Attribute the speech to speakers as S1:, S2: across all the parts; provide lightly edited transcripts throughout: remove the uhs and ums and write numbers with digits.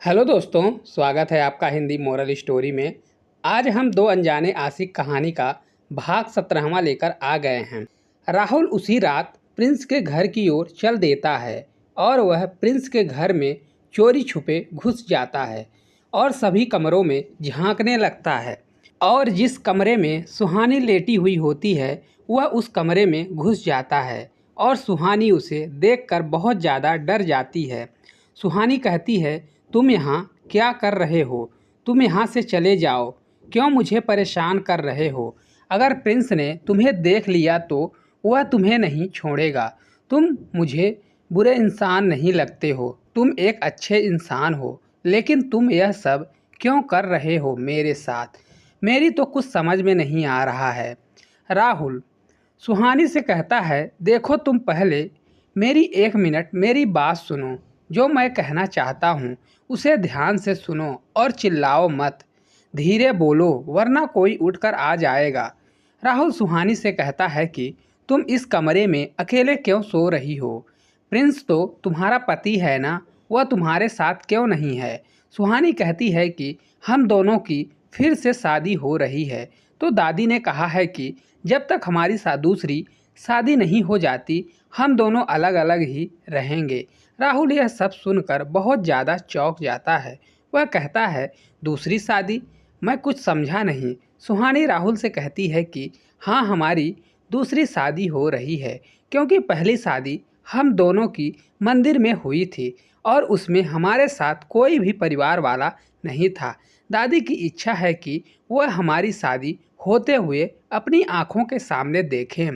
S1: Hello दोस्तों, स्वागत है आपका हिंदी मोरल स्टोरी में। आज हम दो अनजाने आशिक कहानी का भाग 17वां लेकर आ गए हैं। राहुल उसी रात प्रिंस के घर की ओर चल देता है और वह प्रिंस के घर में चोरी छुपे घुस जाता है और सभी कमरों में झांकने लगता है। और जिस कमरे में सुहानी लेटी हुई होती है वह उस कमरे में घुस जाता है और सुहानी उसे देखकर बहुत ज़्यादा डर जाती है। सुहानी कहती है, तुम यहाँ क्या कर रहे हो? तुम यहाँ से चले जाओ। क्यों मुझे परेशान कर रहे हो? अगर प्रिंस ने तुम्हें देख लिया तो वह तुम्हें नहीं छोड़ेगा। तुम मुझे बुरे इंसान नहीं लगते हो, तुम एक अच्छे इंसान हो, लेकिन तुम यह सब क्यों कर रहे हो मेरे साथ? मेरी तो कुछ समझ में नहीं आ रहा है। राहुल सुहानी से कहता है, देखो तुम पहले मेरी 1 मिनट मेरी बात सुनो। जो मैं कहना चाहता हूँ उसे ध्यान से सुनो और चिल्लाओ मत। धीरे बोलो वरना कोई उठकर आ जाएगा। राहुल सुहानी से कहता है कि तुम इस कमरे में अकेले क्यों सो रही हो? प्रिंस तो तुम्हारा पति है ना, वह तुम्हारे साथ क्यों नहीं है? सुहानी कहती है कि हम दोनों की फिर से शादी हो रही है। तो दादी ने कहा है कि जब तक हमारी दूसरी शादी नहीं हो जाती हम दोनों अलग अलग ही रहेंगे। राहुल यह सब सुनकर बहुत ज़्यादा चौंक जाता है। वह कहता है, दूसरी शादी? मैं कुछ समझा नहीं। सुहानी राहुल से कहती है कि हाँ, हमारी दूसरी शादी हो रही है, क्योंकि पहली शादी हम दोनों की मंदिर में हुई थी और उसमें हमारे साथ कोई भी परिवार वाला नहीं था। दादी की इच्छा है कि वह हमारी शादी होते हुए अपनी आँखों के सामने देखें,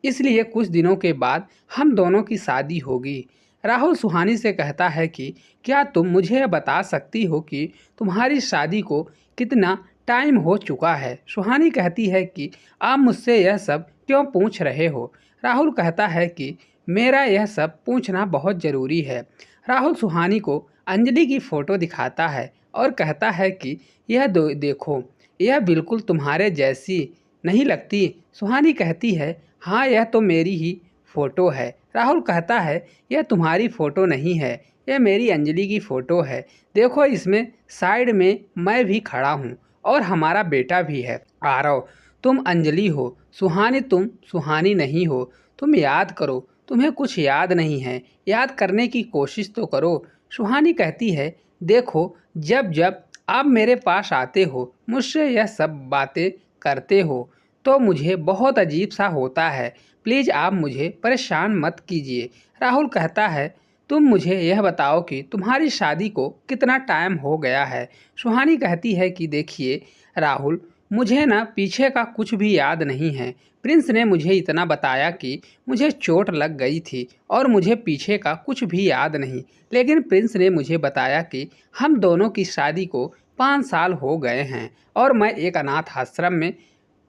S1: इसलिए कुछ दिनों के बाद हम दोनों की शादी होगी। राहुल सुहानी से कहता है कि क्या तुम मुझे यह बता सकती हो कि तुम्हारी शादी को कितना टाइम हो चुका है? सुहानी कहती है कि आप मुझसे यह सब क्यों पूछ रहे हो? राहुल कहता है कि मेरा यह सब पूछना बहुत ज़रूरी है। राहुल सुहानी को अंजलि की फ़ोटो दिखाता है और कहता है कि यह देखो, यह बिल्कुल तुम्हारे जैसी नहीं लगती? सुहानी कहती है, हाँ, यह तो मेरी ही फ़ोटो है। राहुल कहता है, यह तुम्हारी फ़ोटो नहीं है, यह मेरी अंजलि की फ़ोटो है। देखो, इसमें साइड में मैं भी खड़ा हूँ और हमारा बेटा भी है, आरव। तुम अंजलि हो, सुहानी तुम सुहानी नहीं हो। तुम याद करो, तुम्हें कुछ याद नहीं है, याद करने की कोशिश तो करो। सुहानी कहती है, देखो, जब जब आप मेरे पास आते हो, मुझसे यह सब बातें करते हो, तो मुझे बहुत अजीब सा होता है। प्लीज़ आप मुझे परेशान मत कीजिए। राहुल कहता है, तुम मुझे यह बताओ कि तुम्हारी शादी को कितना टाइम हो गया है? सुहानी कहती है कि देखिए राहुल, मुझे ना पीछे का कुछ भी याद नहीं है। प्रिंस ने मुझे इतना बताया कि मुझे चोट लग गई थी और मुझे पीछे का कुछ भी याद नहीं। लेकिन प्रिंस ने मुझे बताया कि हम दोनों की शादी को 5 साल हो गए हैं और मैं एक अनाथ आश्रम में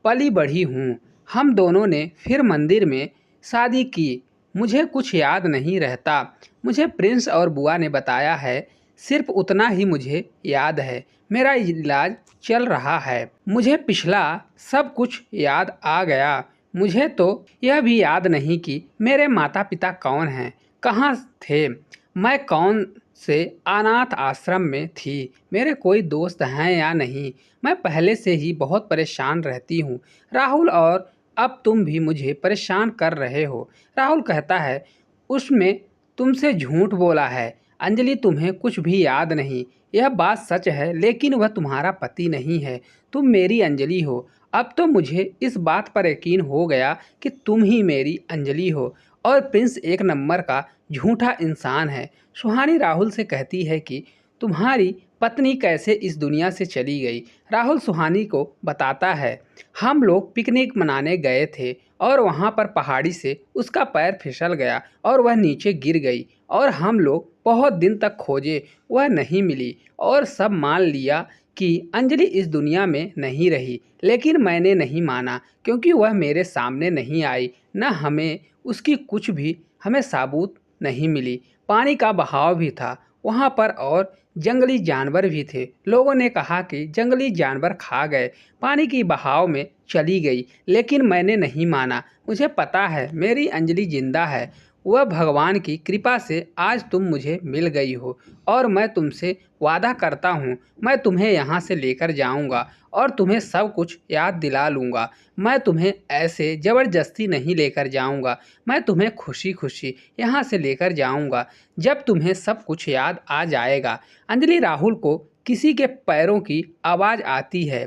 S1: पली बढ़ी हूँ। हम दोनों ने फिर मंदिर में शादी की। मुझे कुछ याद नहीं रहता। मुझे प्रिंस और बुआ ने बताया है, सिर्फ उतना ही मुझे याद है। मेरा इलाज चल रहा है। मुझे पिछला सब कुछ याद आ गया। मुझे तो यह भी याद नहीं कि मेरे माता पिता कौन हैं, कहाँ थे, मैं कौन से अनाथ आश्रम में थी, मेरे कोई दोस्त हैं या नहीं। मैं पहले से ही बहुत परेशान रहती हूँ राहुल, और अब तुम भी मुझे परेशान कर रहे हो। राहुल कहता है, उसमें तुमसे झूठ बोला है। अंजलि, तुम्हें कुछ भी याद नहीं। यह बात सच है, लेकिन वह तुम्हारा पति नहीं है, तुम मेरी अंजलि हो। अब तो मुझे इस बात पर यकीन हो गया कि तुम ही मेरी अंजलि हो और प्रिंस एक नंबर का झूठा इंसान है। सुहानी राहुल से कहती है कि तुम्हारी पत्नी कैसे इस दुनिया से चली गई? राहुल सुहानी को बताता है, हम लोग पिकनिक मनाने गए थे और वहाँ पर पहाड़ी से उसका पैर फिसल गया और वह नीचे गिर गई और हम लोग बहुत दिन तक खोजे, वह नहीं मिली और सब मान लिया कि अंजलि इस दुनिया में नहीं रही। लेकिन मैंने नहीं माना, क्योंकि वह मेरे सामने नहीं आई, न हमें उसकी कुछ भी हमें सबूत नहीं मिली। पानी का बहाव भी था वहाँ पर और जंगली जानवर भी थे। लोगों ने कहा कि जंगली जानवर खा गए, पानी की बहाव में चली गई, लेकिन मैंने नहीं माना। मुझे पता है मेरी अंजलि जिंदा है, वह भगवान की कृपा से आज तुम मुझे मिल गई हो और मैं तुमसे वादा करता हूँ मैं तुम्हें यहाँ से लेकर जाऊँगा और तुम्हें सब कुछ याद दिला लूँगा। मैं तुम्हें ऐसे ज़बरदस्ती नहीं लेकर जाऊँगा, मैं तुम्हें खुशी खुशी यहाँ से लेकर जाऊँगा जब तुम्हें सब कुछ याद आ जाएगा। अंजलि राहुल को किसी के पैरों की आवाज़ आती है।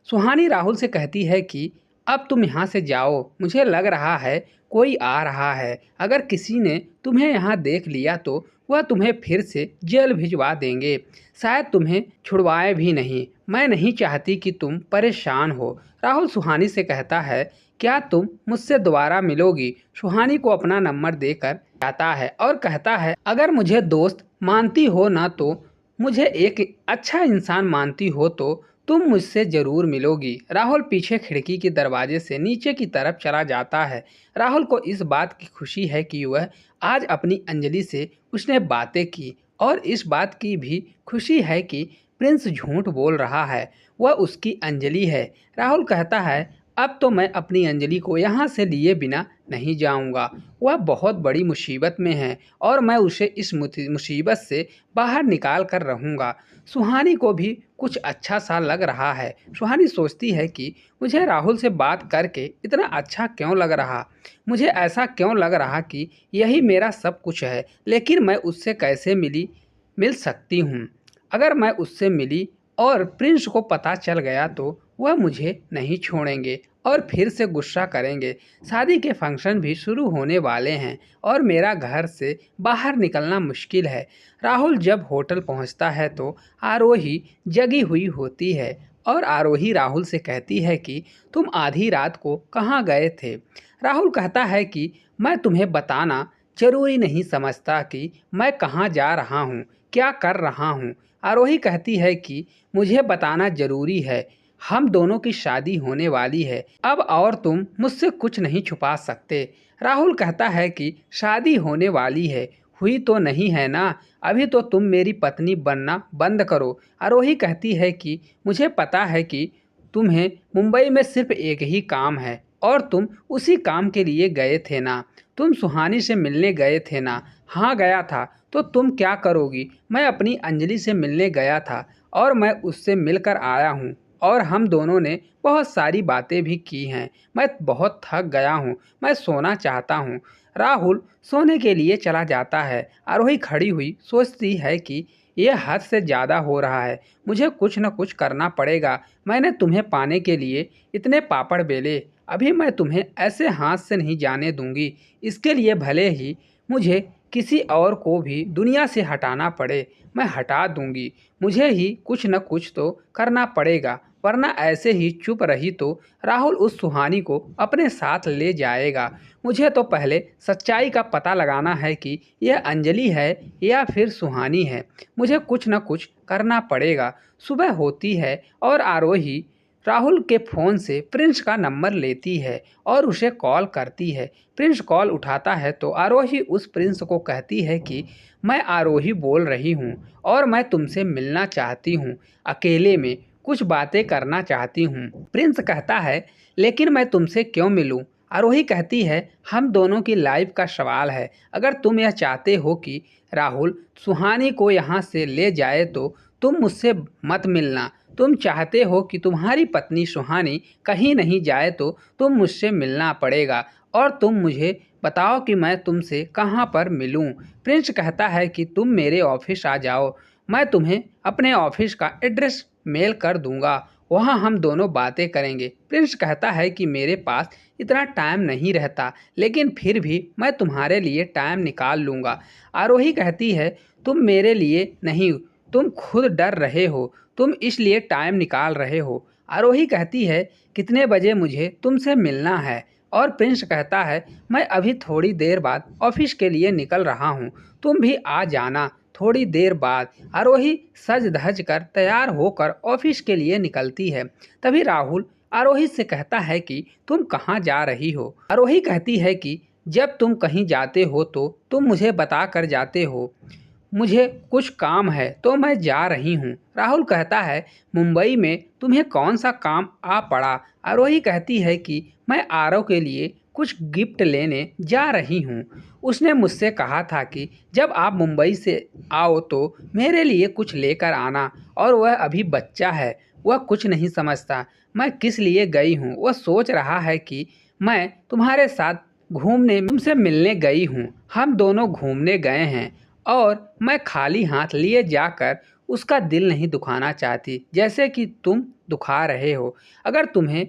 S1: सुहानी राहुल से कहती है कि अब तुम यहाँ से जाओ, मुझे लग रहा है कोई आ रहा है। अगर किसी ने तुम्हें यहाँ देख लिया तो वह तुम्हें फिर से जेल भिजवा देंगे, शायद तुम्हें छुड़वाए भी नहीं। मैं नहीं चाहती कि तुम परेशान हो। राहुल सुहानी से कहता है, क्या तुम मुझसे दोबारा मिलोगी? सुहानी को अपना नंबर देकर जाता है और कहता है, अगर मुझे दोस्त मानती हो ना तो मुझे एक अच्छा इंसान मानती हो तो तुम मुझसे ज़रूर मिलोगी। राहुल पीछे खिड़की के दरवाजे से नीचे की तरफ चला जाता है। राहुल को इस बात की खुशी है कि वह आज अपनी अंजलि से उसने बातें की और इस बात की भी खुशी है कि प्रिंस झूठ बोल रहा है, वह उसकी अंजलि है। राहुल कहता है, अब तो मैं अपनी अंजलि को यहाँ से लिए बिना नहीं जाऊँगा। वह बहुत बड़ी मुसीबत में है और मैं उसे इस मुसीबत से बाहर निकाल कर रहूँगा। सुहानी को भी कुछ अच्छा सा लग रहा है। सुहानी सोचती है कि मुझे राहुल से बात करके इतना अच्छा क्यों लग रहा, मुझे ऐसा क्यों लग रहा कि यही मेरा सब कुछ है। लेकिन मैं उससे कैसे मिल सकती हूँ? अगर मैं उससे मिली और प्रिंस को पता चल गया तो वह मुझे नहीं छोड़ेंगे और फिर से गुस्सा करेंगे। शादी के फंक्शन भी शुरू होने वाले हैं और मेरा घर से बाहर निकलना मुश्किल है। राहुल जब होटल पहुंचता है तो आरोही जगी हुई होती है और आरोही राहुल से कहती है कि तुम आधी रात को कहाँ गए थे? राहुल कहता है कि मैं तुम्हें बताना जरूरी नहीं समझता कि मैं कहाँ जा रहा हूँ, क्या कर रहा हूँ। आरोही कहती है कि मुझे बताना जरूरी है, हम दोनों की शादी होने वाली है अब और तुम मुझसे कुछ नहीं छुपा सकते। राहुल कहता है कि शादी होने वाली है, हुई तो नहीं है ना, अभी तो तुम मेरी पत्नी बनना बंद करो। आरोही कहती है कि मुझे पता है कि तुम्हें मुंबई में सिर्फ एक ही काम है और तुम उसी काम के लिए गए थे ना, तुम सुहानी से मिलने गए थे ना? हाँ गया था, तो तुम क्या करोगी? मैं अपनी अंजलि से मिलने गया था और मैं उससे मिलकर आया हूँ और हम दोनों ने बहुत सारी बातें भी की हैं। मैं बहुत थक गया हूँ, मैं सोना चाहता हूँ। राहुल सोने के लिए चला जाता है। आरोही खड़ी हुई सोचती है कि यह हद से ज़्यादा हो रहा है, मुझे कुछ न कुछ करना पड़ेगा। मैंने तुम्हें पाने के लिए इतने पापड़ बेले, अभी मैं तुम्हें ऐसे हाथ से नहीं जाने दूंगी। इसके लिए भले ही मुझे किसी और को भी दुनिया से हटाना पड़े, मैं हटा दूंगी। मुझे ही कुछ न कुछ तो करना पड़ेगा, वरना ऐसे ही चुप रही तो राहुल उस सुहानी को अपने साथ ले जाएगा। मुझे तो पहले सच्चाई का पता लगाना है कि यह अंजलि है या फिर सुहानी है। मुझे कुछ न कुछ करना पड़ेगा। सुबह होती है और आरोही राहुल के फ़ोन से प्रिंस का नंबर लेती है और उसे कॉल करती है। प्रिंस कॉल उठाता है तो आरोही उस प्रिंस को कहती है कि मैं आरोही बोल रही हूँ और मैं तुमसे मिलना चाहती हूँ, अकेले में कुछ बातें करना चाहती हूँ। प्रिंस कहता है, लेकिन मैं तुमसे क्यों मिलूँ? आरोही कहती है, हम दोनों की लाइफ का सवाल है। अगर तुम यह चाहते हो कि राहुल सुहानी को यहाँ से ले जाए तो तुम मुझसे मत मिलना। तुम चाहते हो कि तुम्हारी पत्नी सुहानी कहीं नहीं जाए तो तुम मुझसे मिलना पड़ेगा और तुम मुझे बताओ कि मैं तुमसे कहाँ पर मिलूँ। प्रिंस कहता है कि तुम मेरे ऑफिस आ जाओ, मैं तुम्हें अपने ऑफिस का एड्रेस मेल कर दूंगा, वहाँ हम दोनों बातें करेंगे। प्रिंस कहता है कि मेरे पास इतना टाइम नहीं रहता, लेकिन फिर भी मैं तुम्हारे लिए टाइम निकाल लूँगा। आरोही कहती है, तुम मेरे लिए नहीं, तुम खुद डर रहे हो, तुम इसलिए टाइम निकाल रहे हो। आरोही कहती है, कितने बजे मुझे तुमसे मिलना है? और प्रिंस कहता है, मैं अभी थोड़ी देर बाद ऑफिस के लिए निकल रहा हूँ, तुम भी आ जाना थोड़ी देर बाद। आरोही सज धज कर तैयार होकर ऑफिस के लिए निकलती है। तभी राहुल आरोही से कहता है कि तुम कहाँ जा रही हो? आरोही कहती है कि जब तुम कहीं जाते हो तो तुम मुझे बता कर जाते हो, मुझे कुछ काम है तो मैं जा रही हूँ। राहुल कहता है, मुंबई में तुम्हें कौन सा काम आ पड़ा? आरोही कहती है कि मैं आरव के लिए कुछ गिफ्ट लेने जा रही हूँ। उसने मुझसे कहा था कि जब आप मुंबई से आओ तो मेरे लिए कुछ लेकर आना, और वह अभी बच्चा है, वह कुछ नहीं समझता मैं किस लिए गई हूँ। वह सोच रहा है कि मैं तुम्हारे साथ घूमने तुमसे मिलने गई हूँ। हम दोनों घूमने गए हैं और मैं खाली हाथ लिए जाकर उसका दिल नहीं दुखाना चाहती जैसे कि तुम दुखा रहे हो। अगर तुम्हें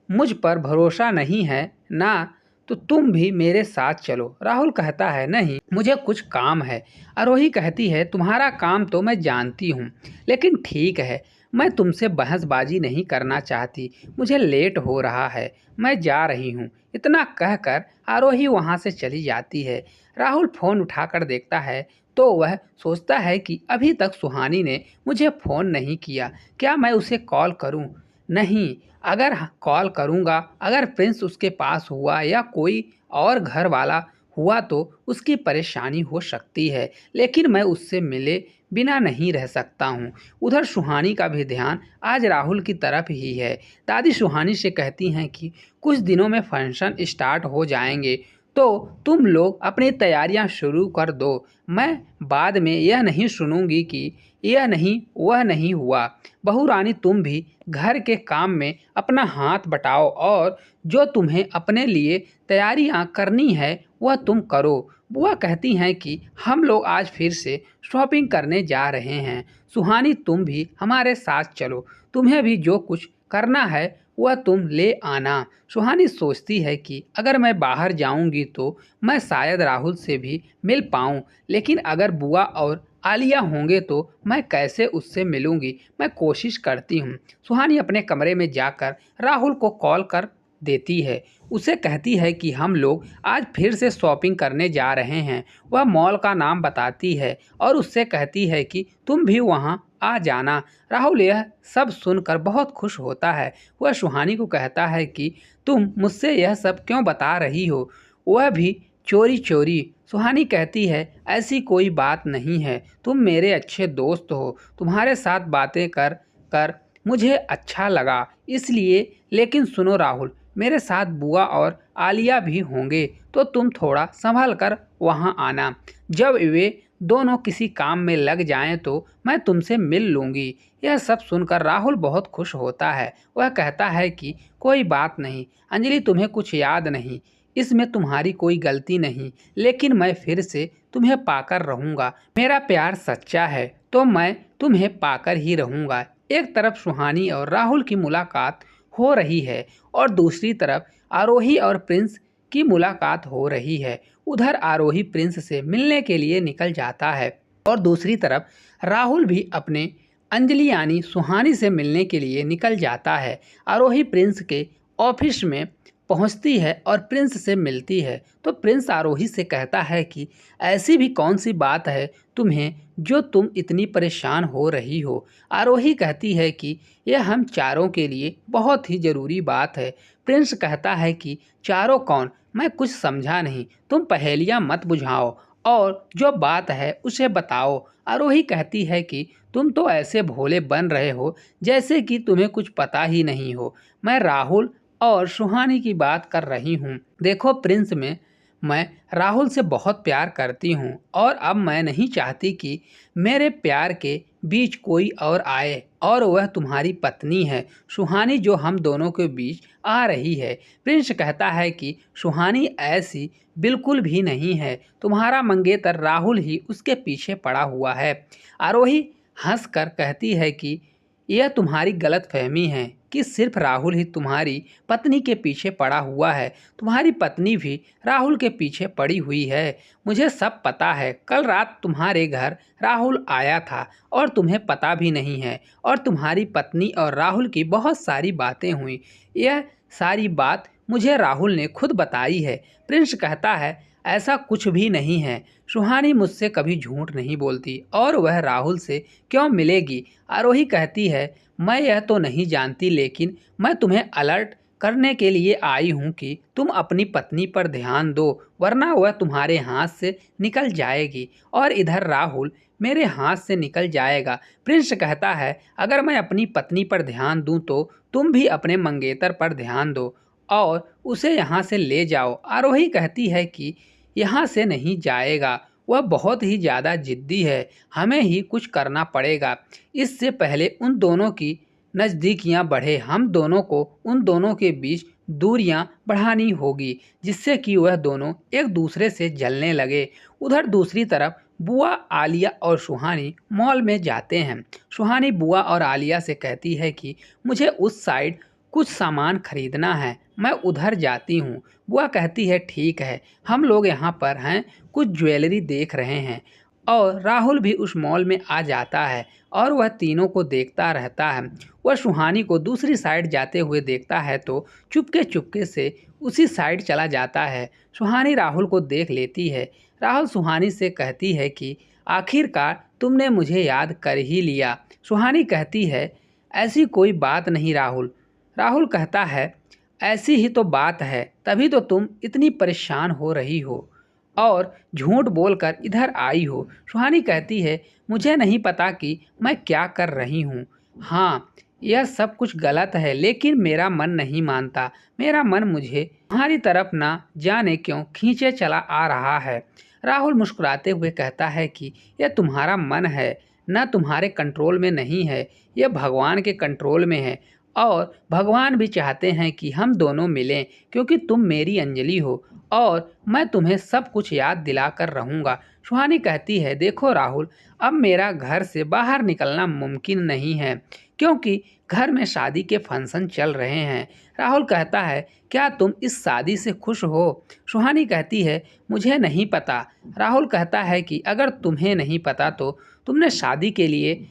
S1: मुझ पर भरोसा नहीं है ना, तो तुम भी मेरे साथ चलो। राहुल कहता है नहीं, मुझे कुछ काम है। आरोही कहती है तुम्हारा काम तो मैं जानती हूँ, लेकिन ठीक है, मैं तुमसे बहसबाजी नहीं करना चाहती। मुझे लेट हो रहा है, मैं जा रही हूँ। इतना कहकर आरोही वहाँ से चली जाती है। राहुल फ़ोन उठाकर देखता है तो वह सोचता है कि अभी तक सुहानी ने मुझे फ़ोन नहीं किया। क्या मैं उसे कॉल करूं? नहीं, अगर कॉल करूंगा, अगर प्रिंस उसके पास हुआ या कोई और घर वाला हुआ तो उसकी परेशानी हो सकती है, लेकिन मैं उससे मिले बिना नहीं रह सकता हूँ। उधर सुहानी का भी ध्यान आज राहुल की तरफ ही है। दादी सुहानी से कहती हैं कि कुछ दिनों में फंक्शन स्टार्ट हो जाएंगे, तो तुम लोग अपनी तैयारियां शुरू कर दो। मैं बाद में यह नहीं सुनूंगी कि यह नहीं वह नहीं हुआ। बहू रानी, तुम भी घर के काम में अपना हाथ बटाओ और जो तुम्हें अपने लिए तैयारियां करनी है वह तुम करो। बुआ कहती हैं कि हम लोग आज फिर से शॉपिंग करने जा रहे हैं। सुहानी, तुम भी हमारे साथ चलो। तुम्हें भी जो कुछ करना है वह तुम ले आना। सुहानी सोचती है कि अगर मैं बाहर जाऊंगी तो मैं शायद राहुल से भी मिल पाऊं, लेकिन अगर बुआ और आलिया होंगे तो मैं कैसे उससे मिलूंगी। मैं कोशिश करती हूँ। सुहानी अपने कमरे में जाकर राहुल को कॉल कर देती है। उसे कहती है कि हम लोग आज फिर से शॉपिंग करने जा रहे हैं। वह मॉल का नाम बताती है और उससे कहती है कि तुम भी वहाँ आ जाना। राहुल यह सब सुनकर बहुत खुश होता है। वह सुहानी को कहता है कि तुम मुझसे यह सब क्यों बता रही हो, वह भी चोरी चोरी। सुहानी कहती है ऐसी कोई बात नहीं है, तुम मेरे अच्छे दोस्त हो। तुम्हारे साथ बातें कर कर मुझे अच्छा लगा इसलिए। लेकिन सुनो राहुल, मेरे साथ बुआ और आलिया भी होंगे, तो तुम थोड़ा संभल कर वहाँ आना। जब वे दोनों किसी काम में लग जाएं तो मैं तुमसे मिल लूँगी। यह सब सुनकर राहुल बहुत खुश होता है। वह कहता है कि कोई बात नहीं अंजलि, तुम्हें कुछ याद नहीं, इसमें तुम्हारी कोई गलती नहीं, लेकिन मैं फिर से तुम्हें पाकर रहूँगा। मेरा प्यार सच्चा है तो मैं तुम्हें पाकर ही रहूँगा। एक तरफ सुहानी और राहुल की मुलाकात हो रही है और दूसरी तरफ आरोही और प्रिंस की मुलाकात हो रही है। उधर आरोही प्रिंस से मिलने के लिए निकल जाता है और दूसरी तरफ राहुल भी अपने अंजलि यानी सुहानी से मिलने के लिए निकल जाता है। आरोही प्रिंस के ऑफिस में पहुंचती है और प्रिंस से मिलती है तो प्रिंस आरोही से कहता है कि ऐसी भी कौन सी बात है तुम्हें जो तुम इतनी परेशान हो रही हो। आरोही कहती है कि यह हम चारों के लिए बहुत ही ज़रूरी बात है। प्रिंस कहता है कि चारों कौन, मैं कुछ समझा नहीं, तुम पहेलियां मत बुझाओ और जो बात है उसे बताओ। आरोही कहती है कि तुम तो ऐसे भोले बन रहे हो जैसे कि तुम्हें कुछ पता ही नहीं हो। मैं राहुल और सुहानी की बात कर रही हूँ। देखो प्रिंस, में मैं राहुल से बहुत प्यार करती हूँ और अब मैं नहीं चाहती कि मेरे प्यार के बीच कोई और आए, और वह तुम्हारी पत्नी है सुहानी जो हम दोनों के बीच आ रही है। प्रिंस कहता है कि सुहानी ऐसी बिल्कुल भी नहीं है, तुम्हारा मंगेतर राहुल ही उसके पीछे पड़ा हुआ है। आरोही हंसकर कहती है कि यह तुम्हारी गलतफहमी है कि सिर्फ राहुल ही तुम्हारी पत्नी के पीछे पड़ा हुआ है। तुम्हारी पत्नी भी राहुल के पीछे पड़ी हुई है। मुझे सब पता है। कल रात तुम्हारे घर राहुल आया था और तुम्हें पता भी नहीं है, और तुम्हारी पत्नी और राहुल की बहुत सारी बातें हुई। यह सारी बात मुझे राहुल ने खुद बताई है। प्रिंस कहता है ऐसा कुछ भी नहीं है, सुहानी मुझसे कभी झूठ नहीं बोलती और वह राहुल से क्यों मिलेगी। आरोही कहती है मैं यह तो नहीं जानती, लेकिन मैं तुम्हें अलर्ट करने के लिए आई हूँ कि तुम अपनी पत्नी पर ध्यान दो, वरना वह तुम्हारे हाथ से निकल जाएगी और इधर राहुल मेरे हाथ से निकल जाएगा। प्रिंस कहता है अगर मैं अपनी पत्नी पर ध्यान दूं तो तुम भी अपने मंगेतर पर ध्यान दो और उसे यहाँ से ले जाओ। आरोही कहती है कि यहाँ से नहीं जाएगा, वह बहुत ही ज़्यादा जिद्दी है, हमें ही कुछ करना पड़ेगा। इससे पहले उन दोनों की नज़दीकियाँ बढ़े, हम दोनों को उन दोनों के बीच दूरियां बढ़ानी होगी, जिससे कि वह दोनों एक दूसरे से जलने लगे। उधर दूसरी तरफ बुआ, आलिया और सुहानी मॉल में जाते हैं। सुहानी बुआ और आलिया से कहती है कि मुझे उस साइड कुछ सामान खरीदना है, मैं उधर जाती हूँ। बुआ कहती है ठीक है, हम लोग यहाँ पर हैं, कुछ ज्वेलरी देख रहे हैं। और राहुल भी उस मॉल में आ जाता है और वह तीनों को देखता रहता है। वह सुहानी को दूसरी साइड जाते हुए देखता है तो चुपके चुपके से उसी साइड चला जाता है। सुहानी राहुल को देख लेती है। राहुल सुहानी से कहती है कि आखिरकार तुमने मुझे याद कर ही लिया। सुहानी कहती है ऐसी कोई बात नहीं राहुल। राहुल कहता है ऐसी ही तो बात है, तभी तो तुम इतनी परेशान हो रही हो और झूठ बोलकर इधर आई हो। सुहानी कहती है मुझे नहीं पता कि मैं क्या कर रही हूँ। हाँ, यह सब कुछ गलत है, लेकिन मेरा मन नहीं मानता। मेरा मन मुझे तुम्हारी तरफ ना जाने क्यों खींचे चला आ रहा है। राहुल मुस्कुराते हुए कहता है कि यह तुम्हारा मन है, न तुम्हारे कंट्रोल में नहीं है, यह भगवान के कंट्रोल में है। और भगवान भी चाहते हैं कि हम दोनों मिलें, क्योंकि तुम मेरी अंजलि हो और मैं तुम्हें सब कुछ याद दिला कर रहूँगा। सुहानी कहती है देखो राहुल, अब मेरा घर से बाहर निकलना मुमकिन नहीं है, क्योंकि घर में शादी के फंक्शन चल रहे हैं। राहुल कहता है क्या तुम इस शादी से खुश हो? सुहानी कहती है मुझे नहीं पता। राहुल कहता है कि अगर तुम्हें नहीं पता तो तुमने शादी के लिए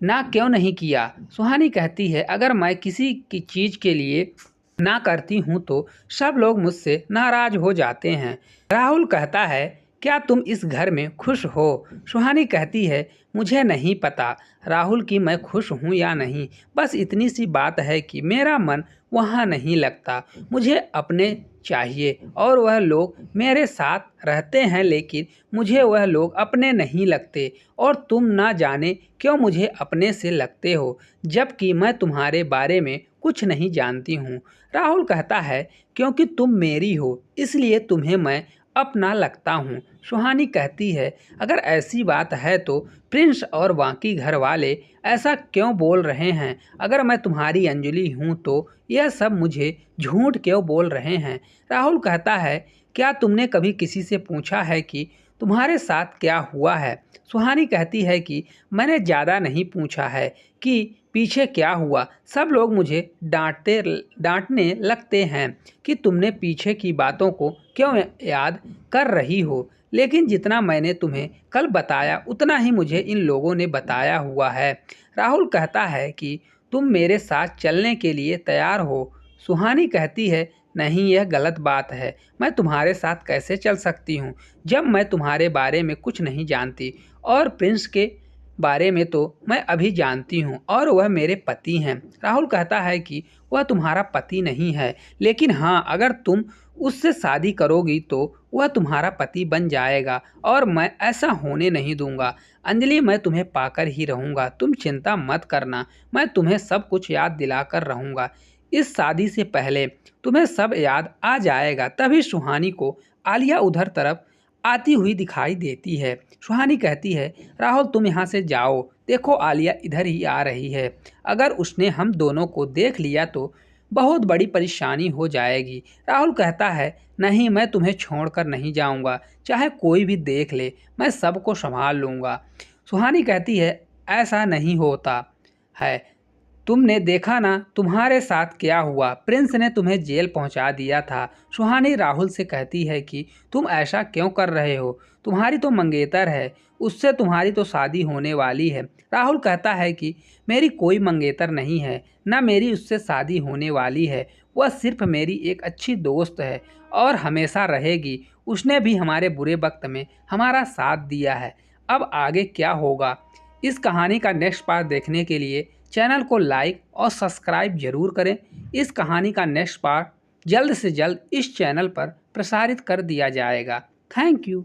S1: ना क्यों नहीं किया? सुहानी कहती है अगर मैं किसी की चीज़ के लिए ना करती हूँ तो सब लोग मुझसे नाराज हो जाते हैं। राहुल कहता है क्या तुम इस घर में खुश हो? सुहानी कहती है मुझे नहीं पता राहुल कि मैं खुश हूँ या नहीं, बस इतनी सी बात है कि मेरा मन वहाँ नहीं लगता। मुझे अपने चाहिए और वह लोग मेरे साथ रहते हैं, लेकिन मुझे वह लोग अपने नहीं लगते और तुम ना जाने क्यों मुझे अपने से लगते हो, जबकि मैं तुम्हारे बारे में कुछ नहीं जानती हूँ। राहुल कहता है क्योंकि तुम मेरी हो इसलिए तुम्हें मैं अपना लगता हूँ। सुहानी कहती है अगर ऐसी बात है तो प्रिंस और बाकी घर वाले ऐसा क्यों बोल रहे हैं? अगर मैं तुम्हारी अंजलि हूँ तो यह सब मुझे झूठ क्यों बोल रहे हैं? राहुल कहता है क्या तुमने कभी किसी से पूछा है कि तुम्हारे साथ क्या हुआ है? सुहानी कहती है कि मैंने ज़्यादा नहीं पूछा है कि पीछे क्या हुआ, सब लोग मुझे डांटने लगते हैं कि तुमने पीछे की बातों को क्यों याद कर रही हो, लेकिन जितना मैंने तुम्हें कल बताया उतना ही मुझे इन लोगों ने बताया हुआ है। राहुल कहता है कि तुम मेरे साथ चलने के लिए तैयार हो। सुहानी कहती है नहीं, यह गलत बात है, मैं तुम्हारे साथ कैसे चल सकती हूँ जब मैं तुम्हारे बारे में कुछ नहीं जानती, और प्रिंस के बारे में तो मैं अभी जानती हूँ और वह मेरे पति हैं। राहुल कहता है कि वह तुम्हारा पति नहीं है, लेकिन हाँ अगर तुम उससे शादी करोगी तो वह तुम्हारा पति बन जाएगा और मैं ऐसा होने नहीं दूंगा। अंजलि, मैं तुम्हें पाकर ही रहूँगा, तुम चिंता मत करना, मैं तुम्हें सब कुछ याद दिलाकर रहूँगा। इस शादी से पहले तुम्हें सब याद आ जाएगा। तभी सुहानी को आलिया उधर तरफ आती हुई दिखाई देती है। सुहानी कहती है राहुल तुम यहाँ से जाओ, देखो आलिया इधर ही आ रही है, अगर उसने हम दोनों को देख लिया तो बहुत बड़ी परेशानी हो जाएगी। राहुल कहता है नहीं, मैं तुम्हें छोड़कर नहीं जाऊँगा, चाहे कोई भी देख ले, मैं सबको संभाल लूँगा। सुहानी कहती है ऐसा नहीं होता है, तुमने देखा ना तुम्हारे साथ क्या हुआ, प्रिंस ने तुम्हें जेल पहुंचा दिया था। सुहानी राहुल से कहती है कि तुम ऐसा क्यों कर रहे हो, तुम्हारी तो मंगेतर है, उससे तुम्हारी तो शादी होने वाली है। राहुल कहता है कि मेरी कोई मंगेतर नहीं है, ना मेरी उससे शादी होने वाली है, वह सिर्फ मेरी एक अच्छी दोस्त है और हमेशा रहेगी। उसने भी हमारे बुरे वक्त में हमारा साथ दिया है। अब आगे क्या होगा, इस कहानी का नेक्स्ट पार्ट देखने के लिए चैनल को लाइक और सब्सक्राइब जरूर करें। इस कहानी का नेक्स्ट पार्ट जल्द से जल्द इस चैनल पर प्रसारित कर दिया जाएगा। Thank you.